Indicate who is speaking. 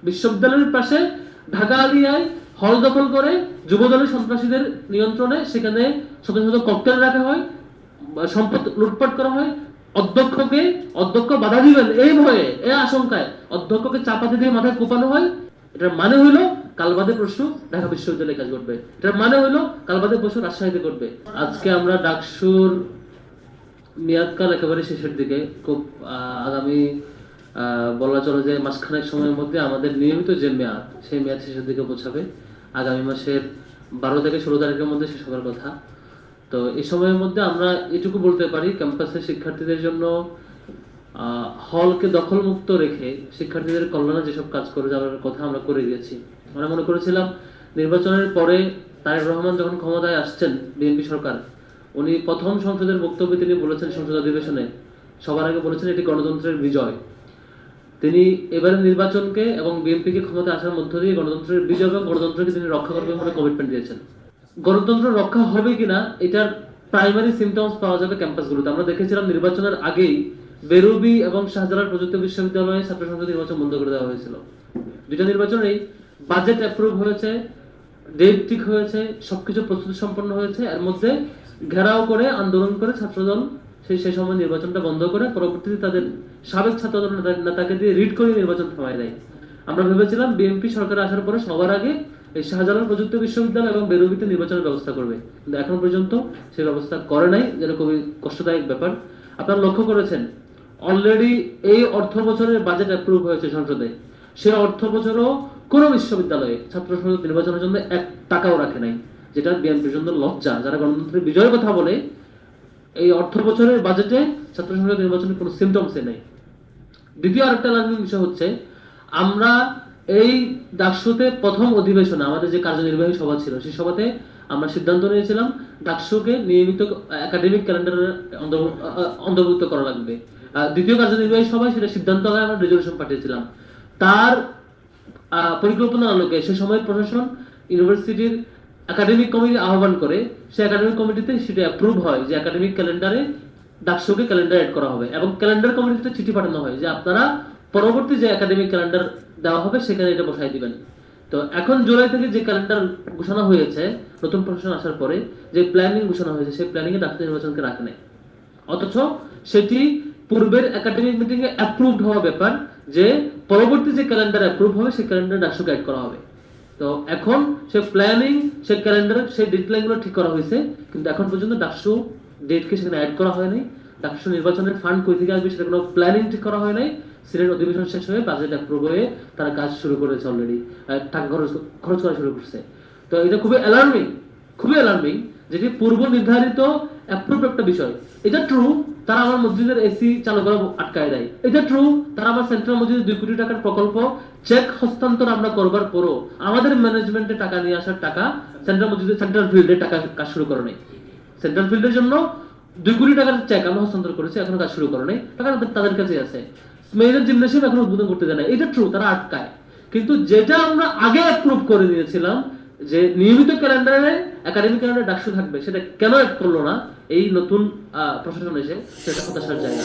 Speaker 1: বিশ্ববিদ্যালয়ের পাশে ঢাকা আলিয়ায় হল দখল করে যুবদলের সন্ত্রাসীদের নিয়ন্ত্রণে সেখানে শত শত ককটেল রাখা হয়, সম্পদ লুটপাট করা হয়। অধ্যক্ষ বাধা দিবেন এই ভয়ে, এই আশঙ্কায় অধ্যক্ষকে চাপাতি দিয়ে মাথায় কোপানো হয়। এটার মানে হইলো কালবাদে প্রশ্ন ঢাকা বিশ্ববিদ্যালয়ে কাজ করবে, এটার মানে হইলো কালবাদে প্রশ্ন রাজশাহীতে করবে। আজকে আমরা ডাকসুর মেয়াদকাল একেবারে শেষের দিকে, খুব আগামী বলা চলে যে মাসখানেক সময়ের মধ্যে আমাদের নিয়মিত যে মেয়াদ, সেই মেয়াদ শেষের দিকে পৌঁছাবে। আগামী মাসের 12 থেকে 16 তারিখের মধ্যে শেষ হওয়ার কথা। তো এই সময়ের মধ্যে আমরা এটুকু বলতে পারি, ক্যাম্পাসের শিক্ষার্থীদের জন্য হলকে দখলমুক্ত রেখে শিক্ষার্থীদের কল্যাণে যেসব কাজ করে যাওয়ার কথা আমরা করে গিয়েছি। আমরা মনে করেছিলাম নির্বাচনের পরে তারেক রহমান যখন ক্ষমতায় আসছেন, বিএনপি সরকার, উনি প্রথম সংসদের বক্তব্যে তিনি বলেছেন, সংসদ অধিবেশনে সবার আগে বলেছেন এটি গণতন্ত্রের বিজয়। তিনি এবারে নির্বাচনকে এবং বিএনপিকে ক্ষমতা আসার মধ্য দিয়ে গণতন্ত্রের বিজয় এবং গণতন্ত্রকে তিনি রক্ষা করবেন বলে কমিটমেন্ট দিয়েছেন। গণতন্ত্র রক্ষা হবে কিনা এটার প্রাইমারি সিমটমস পাওয়া যাবে ক্যাম্পাসগুলোতে। আমরা দেখেছিলাম নির্বাচনের আগেই বেরুবি এবং শাহজালাল প্রযুক্তি বিশ্ববিদ্যালয়ে ছাত্র সংসদ নির্বাচন বন্ধ করে দেওয়া হয়েছিল। দুইটা নির্বাচনেই বাজেট অ্যাপ্রুভ হয়েছে, ডেট ঠিক হয়েছে, সবকিছু প্রস্তুতি সম্পন্ন হয়েছে, এর মধ্যে ঘেরাও করে আন্দোলন করে ছাত্রদল সেই সময় নির্বাচনটা বন্ধ করে পরবর্তীতে তাদের সাবেক ছাত্রদল নেতাকে দিয়ে রিড করে নির্বাচন থামায় দেয়। আমরা ভেবেছিলাম বিএনপি সরকার আসার পরে সবার আগে এই শাহজালাল প্রযুক্তি বিশ্ববিদ্যালয় এবং বেরুবিতে নির্বাচনের ব্যবস্থা করবে, কিন্তু এখন পর্যন্ত সেই ব্যবস্থা করে নাই, যেটা খুবই কষ্টদায়ক ব্যাপার। আপনারা লক্ষ্য করেছেন অলরেডি এই অর্থ বছরের বাজেট অ্যাপ্রুভ হয়েছে সংসদে, সেই অর্থ বছরও কোনো বিশ্ববিদ্যালয়ে ছাত্র সংসদ নির্বাচনের জন্য 1 টাকাও রাখে নাই, যেটা বিএনপির জন্য লজ্জা। যারা গণতন্ত্রের বিজয়ের কথা বলে, এই অর্থ বছরের বাজেটে ছাত্র সংসদ নির্বাচনের কোনো সিমটমসে নেই। দ্বিতীয় আরেকটা আলোচনার বিষয় হচ্ছে, আমরা এই ডাকসুতে প্রথম অধিবেশনে আমাদের যে কার্যনির্বাহী সভা ছিল, সেই সভাতে আমরা সিদ্ধান্ত নিয়েছিলাম ডাকসুকে নিয়মিত একাডেমিক ক্যালেন্ডারে অন্তর্ভুক্ত করা লাগবে। দ্বিতীয় কার্যনির্বাহী সভায় সেটা সিদ্ধান্ত হয়, আমরা রেজলিউশন পাঠিয়েছিলাম। তার পরিকল্পনার আলোকে সে সময় প্রশাসন ইউনিভার্সিটির একাডেমিক কমিটি আহ্বান করে, সেই একাডেমিক কমিটিতে সেটা অ্যাপ্রুভ হয় যে একাডেমিক ক্যালেন্ডারে ডাকসুকে ক্যালেন্ডার এড করা হবে, এবং ক্যালেন্ডার কমিটিতে চিঠি পাঠানো হয় যে আপনারা পরবর্তী যে একাডেমিক ক্যালেন্ডার দেওয়া হবে সেখানে এটা বসাই দিবেন। তো এখন জুলাই থেকে যে ক্যালেন্ডার ঘোষণা হয়েছে, নতুন প্রশাসন আসার পরে যে প্ল্যানিং ঘোষণা হয়েছে, সেই প্ল্যানিং এ ডাকসু নির্বাচনকে রাখে নাই, অথচ সেটি পূর্বের একাডেমিক মিটিং এ অ্যাপ্রুভড হওয়া ব্যাপার যে পরবর্তী যে ক্যালেন্ডার অ্যাপ্রুভ হবে সেই ক্যালেন্ডার ডাকসুকে অ্যাড করা হবে। তো এখন সে প্ল্যানিং, সে ক্যালেন্ডার, সেই ডেডলাইন গুলো ঠিক করা হয়েছে, কিন্তু এখন পর্যন্ত ডাকসু ডেটকে সেখানে অ্যাড করা হয় নাই। ডাকসু নির্বাচনের ফান্ড কই থেকে আসবে সেটা কোনো প্ল্যানিং ঠিক করা হয় নাই। সিনেট অধিবেশন শেষ হয়ে বাজেট অ্যাপ্রুভ হয়ে তারা কাজ শুরু করেছে, অলরেডি টাকা খরচ করা শুরু করছে। তো এটা খুবই অ্যালার্মিং, যেটি পূর্ব নির্ধারিত অ্যাপ্রুভ একটা বিষয়। এটা ট্রু তারা আমার মসজিদের এসি চালু করা আটকায় দেয়, এটা ট্রু তারা আমার সেন্ট্রাল মসজিদের 2 কোটি টাকার প্রকল্প চেক হস্তান্তর আমরা করবার পরও আমাদের ম্যানেজমেন্টে টাকা নিয়ে আসার টাকা সেন্ট্রাল মসজিদের সেন্ট্রাল ফিল্ডে টাকা কাজ শুরু করে নাই। সেন্ট্রাল ফিল্ডের জন্য 2 কোটি টাকার চেক আমরা হস্তান্তর করেছি, এখনো কাজ শুরু করে নাই, টাকা তাদের কাছে আছে। মেয়েদের জিমনেশিয়াম এখনো উদ্বোধন করতে দেয় না, এটা ট্রু তারা আটকায়। কিন্তু যেটা আমরা আগে অ্যাপ্রুভ করে নিয়েছিলাম যে নিয়মিত ক্যালেন্ডারে একাডেমিক ক্যালেন্ডারে ডাকসু থাকবে, সেটা কেন অ্যাড করলো না এই নতুন প্রশাসন এসে, সেটা হতাশার জায়গা।